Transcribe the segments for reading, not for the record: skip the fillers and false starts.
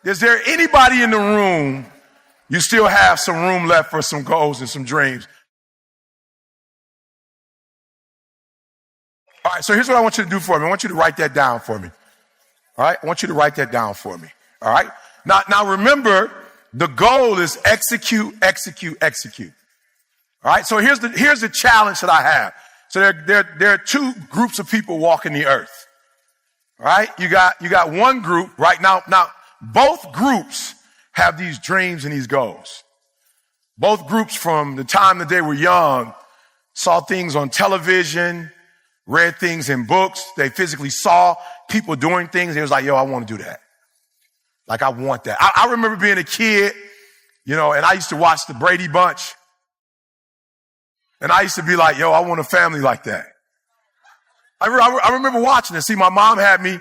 Is there anybody in the room, you still have some room left for some goals and some dreams? All right, so here's what I want you to do for me. I want you to write that down for me. All right, I want you to write that down for me. All right, now remember, the goal is execute, execute, execute. All right, so here's the challenge that I have. So there are two groups of people walking the earth. All right, you got one group right now. Now, both groups have these dreams and these goals. Both groups, from the time that they were young, saw things on television, read things in books. They physically saw people doing things. They was like, yo, I want to do that. Like, I want that. I remember being a kid, and I used to watch the Brady Bunch. And I used to be like, yo, I want a family like that. I remember watching it. See, my mom had me.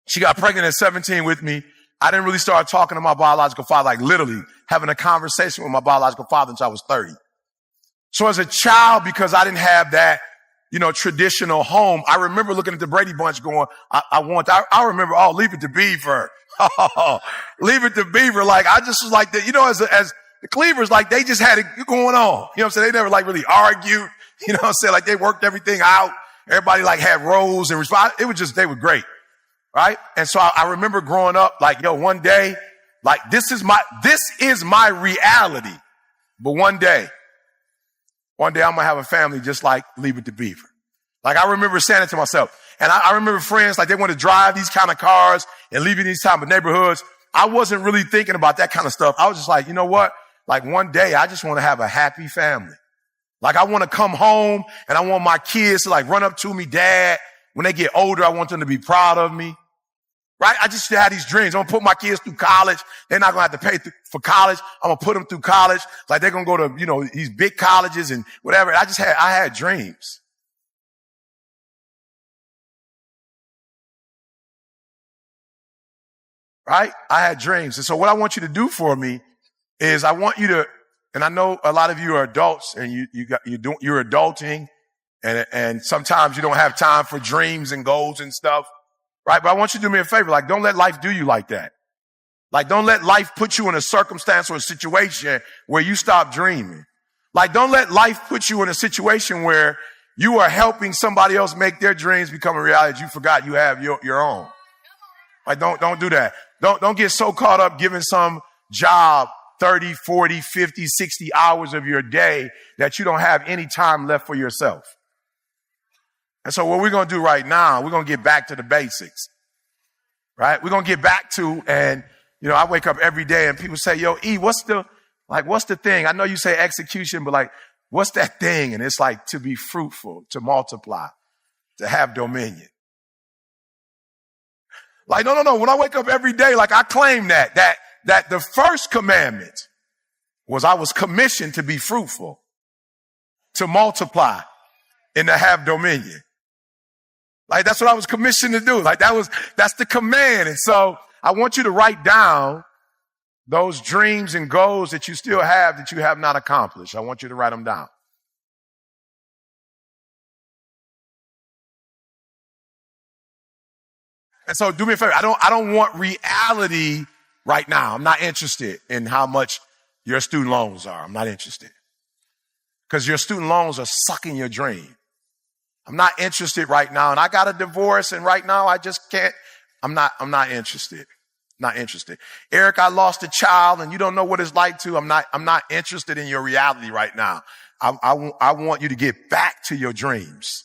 She got pregnant at 17 with me. I didn't really start talking to my biological father, like literally having a conversation with my biological father until I was 30. So as a child, because I didn't have that, traditional home, I remember looking at the Brady Bunch going, I remember, Leave It to Beaver. Leave It to Beaver. Like, I just was like, as the Cleavers, like, they just had it going on. You know what I'm saying? They never like really argued. You know what I'm saying? Like, they worked everything out. Everybody like had roles and response. It was just, they were great. Right? And so I remember growing up, like, yo, one day, like, this is my reality. But one day I'm going to have a family just like Leave It to Beaver. Like, I remember saying it to myself. And I remember friends, like, they want to drive these kind of cars and live in these type of neighborhoods. I wasn't really thinking about that kind of stuff. I was just like, you know what? Like, one day I just want to have a happy family. Like, I want to come home and I want my kids to like run up to me, Dad. When they get older, I want them to be proud of me. Right? I just had these dreams. I'm going to put my kids through college. They're not going to have to pay for college. I'm going to put them through college. Like, they're going to go to, these big colleges and whatever. I had dreams. Right? I had dreams. And so what I want you to do for me is I want you to, and I know a lot of you are adults and you're adulting and sometimes you don't have time for dreams and goals and stuff. Right? But I want you to do me a favor. Like, don't let life do you like that. Like, don't let life put you in a circumstance or a situation where you stop dreaming. Like, don't let life put you in a situation where you are helping somebody else make their dreams become a reality. You forgot you have your own. Like, don't do that. Don't get so caught up giving some job 30, 40, 50, 60 hours of your day that you don't have any time left for yourself. And so what we're going to do right now, we're going to get back to the basics, right? We're going to get back to, and, I wake up every day and people say, yo, E, what's the thing? I know you say execution, but like, what's that thing? And it's like to be fruitful, to multiply, to have dominion. Like, no. When I wake up every day, like, I claim that the first commandment was I was commissioned to be fruitful, to multiply, and to have dominion. Like, that's what I was commissioned to do. Like, that's the command. And so I want you to write down those dreams and goals that you still have that you have not accomplished. I want you to write them down. And so do me a favor. I don't want reality right now. I'm not interested in how much your student loans are. I'm not interested. Because your student loans are sucking your dream. I'm not interested right now. And I got a divorce and right now I just can't. I'm not interested. Not interested. Eric, I lost a child and you don't know what it's like to. I'm not interested in your reality right now. I want you to get back to your dreams.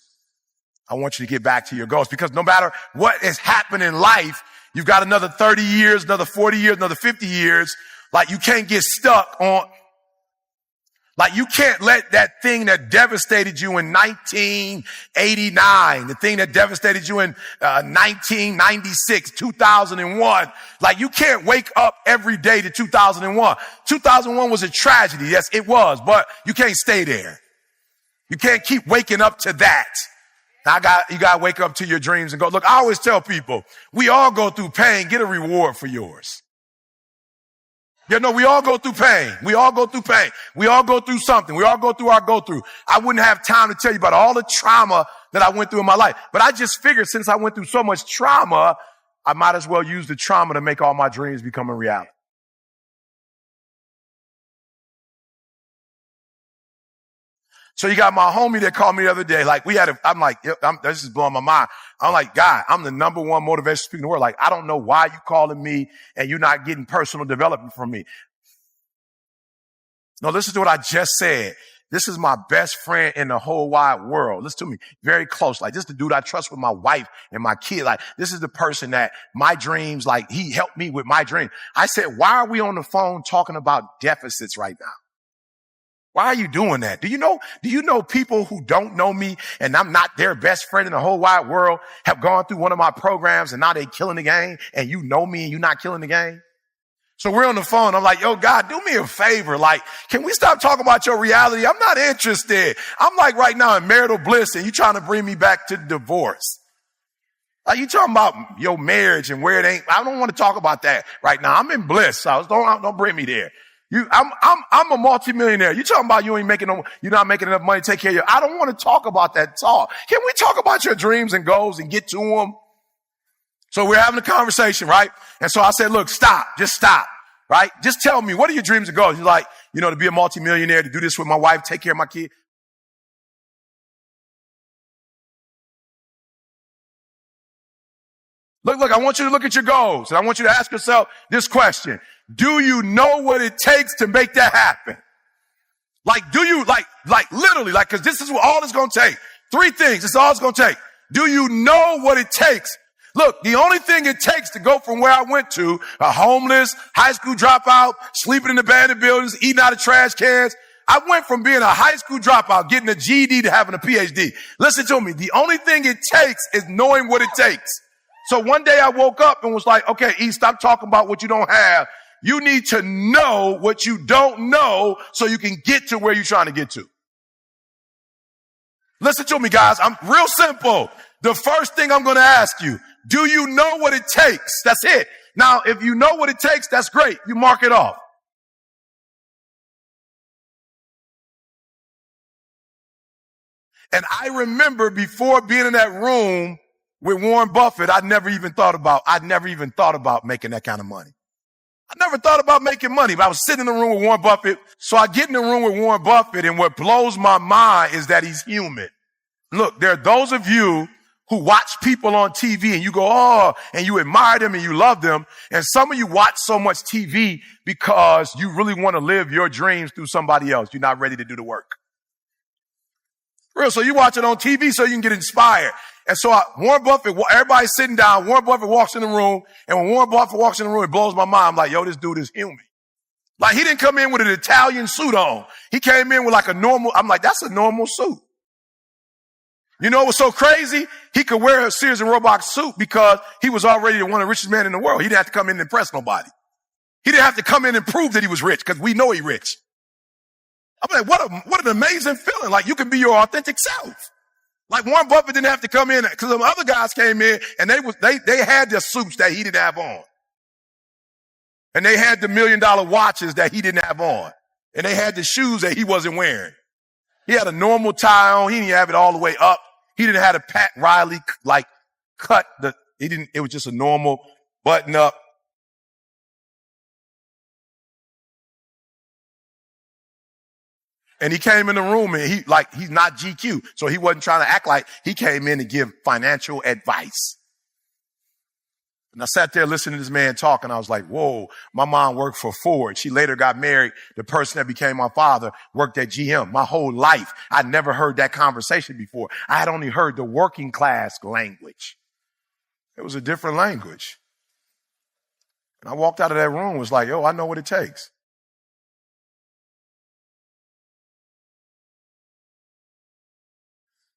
I want you to get back to your goals, because no matter what has happened in life, you've got another 30 years, another 40 years, another 50 years. Like, you can't get stuck on, like, you can't let that thing that devastated you in 1989, the thing that devastated you in 1996, 2001, like, you can't wake up every day to 2001. 2001 was a tragedy. Yes, it was, but you can't stay there. You can't keep waking up to that. You got to wake up to your dreams and go. Look, I always tell people, we all go through pain. Get a reward for yours. We all go through pain. We all go through pain. We all go through something. We all go through our go-through. I wouldn't have time to tell you about all the trauma that I went through in my life. But I just figured, since I went through so much trauma, I might as well use the trauma to make all my dreams become a reality. So you got my homie that called me the other day. Like I'm like, this is blowing my mind. I'm like, God, I'm the #1 motivational speaker in the world. Like, I don't know why you calling me and you're not getting personal development from me. No, listen to what I just said. This is my best friend in the whole wide world. Listen to me very close. Like, this is the dude I trust with my wife and my kid. Like, this is the person that my dreams, like, he helped me with my dream. I said, why are we on the phone talking about deficits right now? Why are you doing that? Do you know people who don't know me and I'm not their best friend in the whole wide world have gone through one of my programs and now they killing the game and you know me and you're not killing the game? So we're on the phone. I'm like, yo, God, do me a favor. Like, can we stop talking about your reality? I'm not interested. I'm like right now in marital bliss and you trying to bring me back to divorce. Like, you talking about your marriage and where it ain't. I don't want to talk about that right now. I'm in bliss. So don't bring me there. I'm a multimillionaire. You talking about you're not making enough money to take care of you. I don't want to talk about that talk. Can we talk about your dreams and goals and get to them? So we're having a conversation, right? And so I said, look, just stop, right? Just tell me, what are your dreams and goals? He's like, to be a multimillionaire, to do this with my wife, take care of my kid. Look, I want you to look at your goals and I want you to ask yourself this question. Do you know what it takes to make that happen? Like, do you, literally, cause this is what all it's going to take. 3 things. This is all it's going to take. Do you know what it takes? Look, the only thing it takes to go from where I went to, a homeless, high school dropout, sleeping in abandoned buildings, eating out of trash cans. I went from being a high school dropout, getting a GED to having a PhD. Listen to me. The only thing it takes is knowing what it takes. So one day I woke up and was like, okay, E, stop talking about what you don't have. You need to know what you don't know so you can get to where you're trying to get to. Listen to me, guys. I'm real simple. The first thing I'm going to ask you, do you know what it takes? That's it. Now, if you know what it takes, that's great. You mark it off. And I remember before being in that room with Warren Buffett, I'd never even thought about making that kind of money. I never thought about making money, but I was sitting in the room with Warren Buffett. So I get in the room with Warren Buffett, and what blows my mind is that he's human. Look, there are those of you who watch people on TV and you go, oh, and you admire them and you love them. And some of you watch so much TV because you really want to live your dreams through somebody else. You're not ready to do the work. Real. So you watch it on TV so you can get inspired. And so Warren Buffett, everybody's sitting down. Warren Buffett walks in the room. And when Warren Buffett walks in the room, it blows my mind. I'm like, yo, this dude is human. Like, he didn't come in with an Italian suit on. He came in with like a normal, I'm like, that's a normal suit. You know what's so crazy? He could wear a Sears and Roebuck suit because he was already one of the richest men in the world. He didn't have to come in and impress nobody. He didn't have to come in and prove that he was rich because we know he's rich. I'm like, what an amazing feeling. Like, you can be your authentic self. Like, Warren Buffett didn't have to come in because some other guys came in and they had their suits that he didn't have on. And they had the $1 million watches that he didn't have on. And they had the shoes that he wasn't wearing. He had a normal tie on. He didn't have it all the way up. He didn't have a Pat Riley, cut it was just a normal button up. And he came in the room and he's not GQ. So he wasn't trying to act like he came in to give financial advice. And I sat there listening to this man talk and I was like, whoa, my mom worked for Ford. She later got married. The person that became my father worked at GM. My whole life, I never heard that conversation before. I had only heard the working class language. It was a different language. And I walked out of that room and was like, yo, I know what it takes.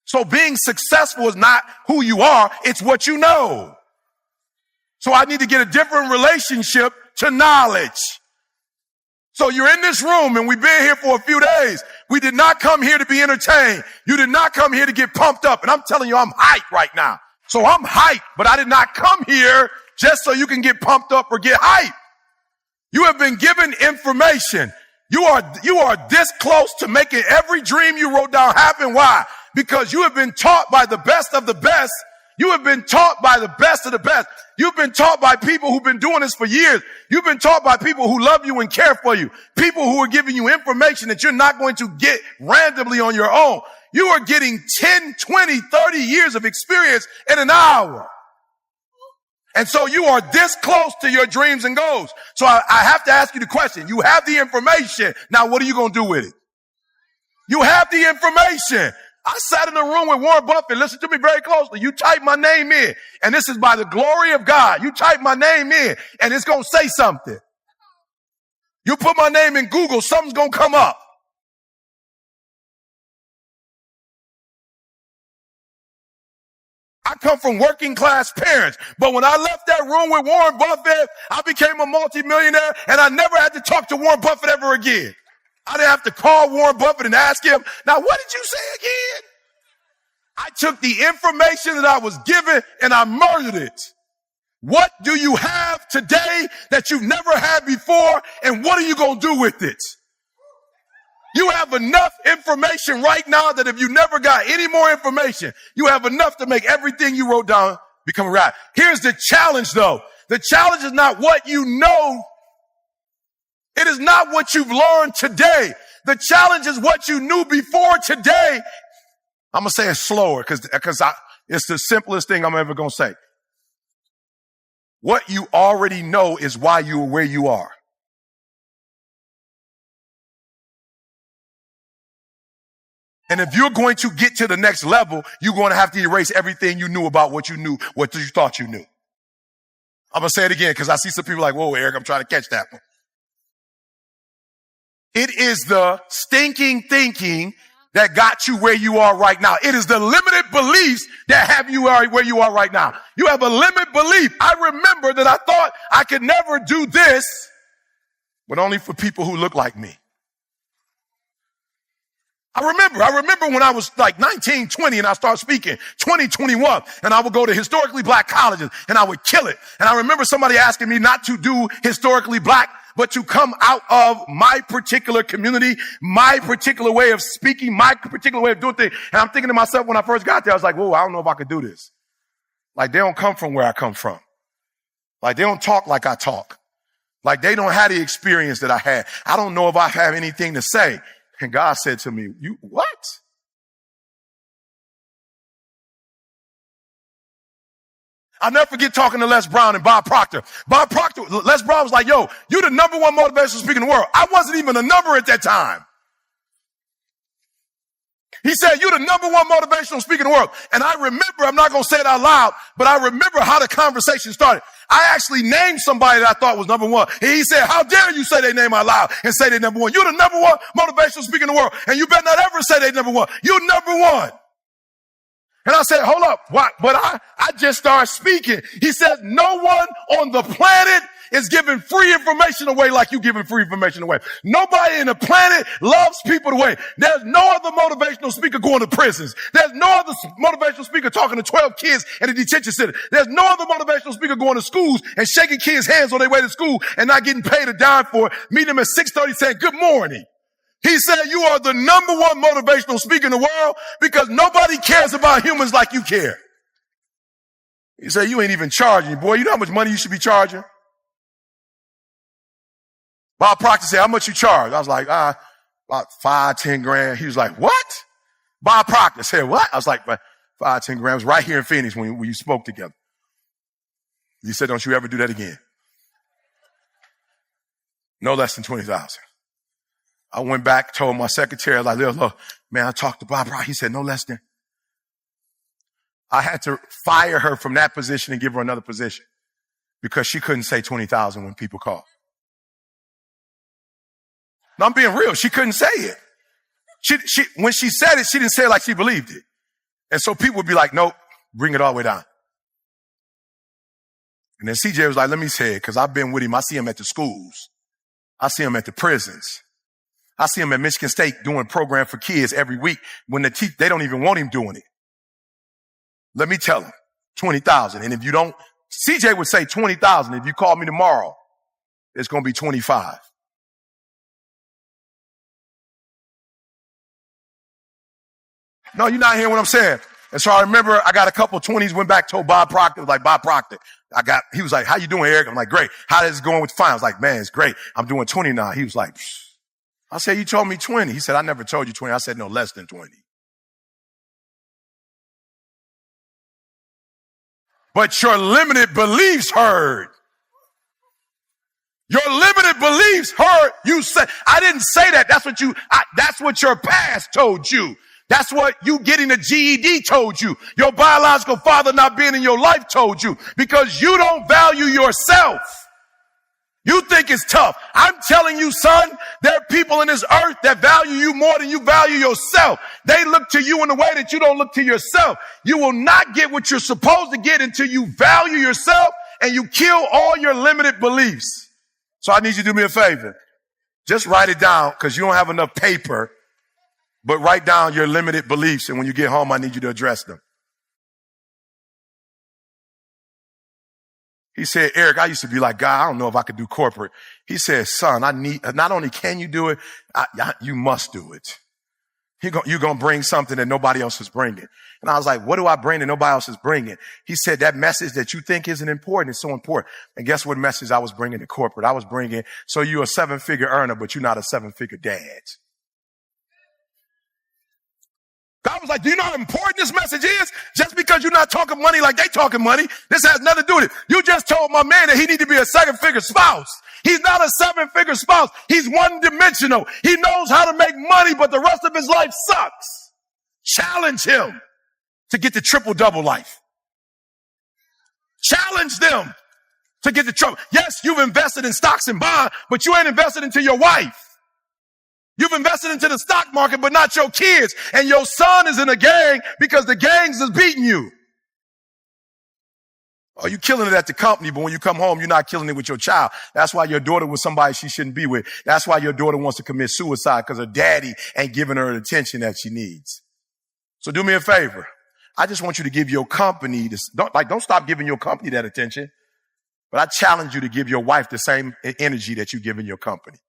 So being successful is not who you are, it's what you know. So I need to get a different relationship to knowledge. So you're in this room and we've been here for a few days. We did not come here to be entertained. You did not come here to get pumped up. And I'm telling you, I'm hyped right now. So I'm hyped, but I did not come here just so you can get pumped up or get hyped. You have been given information. You are this close to making every dream you wrote down happen. Why? Because you have been taught by the best of the best You have been taught by the best of the best. You've been taught by people who've been doing this for years. You've been taught by people who love you and care for you. People who are giving you information that you're not going to get randomly on your own. You are getting 10, 20, 30 years of experience in an hour. And so you are this close to your dreams and goals. So I have to ask you the question. You have the information. Now, what are you going to do with it? You have the information. I sat in a room with Warren Buffett. Listen to me very closely. You type my name in, and this is by the glory of God. You type my name in, and it's going to say something. You put my name in Google, something's going to come up. I come from working class parents, but when I left that room with Warren Buffett, I became a multimillionaire, and I never had to talk to Warren Buffett ever again. I didn't have to call Warren Buffett and ask him, now what did you say again? I took the information that I was given and I murdered it. What do you have today that you've never had before, and what are you going to do with it? You have enough information right now that if you never got any more information, you have enough to make everything you wrote down become a reality. Here's the challenge though. The challenge is not what you know. It is not what you've learned today. The challenge is what you knew before today. I'm going to say it slower because it's the simplest thing I'm ever going to say. What you already know is why you are where you are. And if you're going to get to the next level, you're going to have to erase everything you knew about what you knew, what you thought you knew. I'm going to say it again because I see some people like, whoa, Eric, I'm trying to catch that one. It is the stinking thinking that got you where you are right now. It is the limited beliefs that have you where you are right now. You have a limited belief. I remember that I thought I could never do this, but only for people who look like me. I remember when I was like 19, 20 and I started speaking, 20, 21, and I would go to historically black colleges and I would kill it. And I remember somebody asking me not to do historically black, but to come out of my particular community, my particular way of speaking, my particular way of doing things. And I'm thinking to myself when I first got there, I was like, whoa, I don't know if I could do this. Like they don't come from where I come from. Like they don't talk like I talk. Like they don't have the experience that I had. I don't know if I have anything to say. And God said to me, you what? I'll never forget talking to Les Brown and Bob Proctor. Les Brown was like, yo, you're the number one motivational speaker in the world. I wasn't even a number at that time. He said, you're the number one motivational speaker in the world. And I remember, I'm not going to say it out loud, but I remember how the conversation started. I actually named somebody that I thought was number one. And he said, how dare you say their name out loud and say they're number one? You're the number one motivational speaker in the world. And you better not ever say they're number one. You're number one. And I said, hold up. What? But I just started speaking. He said, no one on the planet is giving free information away like you giving free information away. Nobody in the planet loves people the way. There's no other motivational speaker going to prisons. There's no other motivational speaker talking to 12 kids at a detention center. There's no other motivational speaker going to schools and shaking kids' hands on their way to school and not getting paid a dime for it. Meet them at 6:30 saying, good morning. He said, you are the number one motivational speaker in the world because nobody cares about humans like you care. He said, you ain't even charging, boy. You know how much money you should be charging? Bob Proctor said, how much you charge? I was like, about 5, 10 grand. He was like, what? Bob Proctor said, what? I was like, 5, 10 grand. It was right here in Phoenix when you spoke together. He said, don't you ever do that again. No less than 20,000. I went back, told my secretary, I was like, look, man, I talked to Bob Proctor. He said, no less than. I had to fire her from that position and give her another position because she couldn't say 20,000 when people called. No, I'm being real. She couldn't say it. When she said it, she didn't say it like she believed it. And so people would be like, nope, bring it all the way down. And then CJ was like, let me say it because I've been with him. I see him at the schools. I see him at the prisons. I see him at Michigan State doing a program for kids every week when they don't even want him doing it. Let me tell him, 20,000. And if you don't, CJ would say 20,000. If you call me tomorrow, it's going to be 25. No, you're not hearing what I'm saying. And so I remember I got a couple 20s, went back, told Bob Proctor, like, Bob Proctor, he was like, how you doing, Eric? I'm like, great. How is it going with fine? I was like, man, it's great. I'm doing 20 now. He was like, psh. I said, you told me 20. He said, I never told you 20. I said, no, less than 20. But your limited beliefs heard. Your limited beliefs heard you say. I didn't say that. That's what your past told you. That's what you getting a GED told you. Your biological father not being in your life told you, because you don't value yourself. You think it's tough. I'm telling you, son, there are people in this earth that value you more than you value yourself. They look to you in a way that you don't look to yourself. You will not get what you're supposed to get until you value yourself and you kill all your limited beliefs. So I need you to do me a favor. Just write it down, because you don't have enough paper, but write down your limited beliefs. And when you get home, I need you to address them. He said, Eric, I used to be like, God, I don't know if I could do corporate. He said, son, not only can you do it, you must do it. You're going to bring something that nobody else is bringing. And I was like, what do I bring that nobody else is bringing? He said, that message that you think isn't important is so important. And guess what message I was bringing to corporate? I was bringing, so you're a 7-figure earner, but you're not a 7-figure dad. God was like, do you know how important this message is? Just because you're not talking money like they talking money, this has nothing to do with it. You just told my man that he need to be a 7-figure spouse. He's not a 7-figure spouse. He's one-dimensional. He knows how to make money, but the rest of his life sucks. Challenge him to get the triple-double life. Challenge them to get the trouble. Yes, you've invested in stocks and bonds, but you ain't invested into your wife. You've invested into the stock market, but not your kids. And your son is in a gang because the gangs is beating you. Oh, you killing it at the company, but when you come home, you're not killing it with your child. That's why your daughter was somebody she shouldn't be with. That's why your daughter wants to commit suicide, because her daddy ain't giving her the attention that she needs. So do me a favor. I just want you to give your company this. Don't stop giving your company that attention. But I challenge you to give your wife the same energy that you give in your company.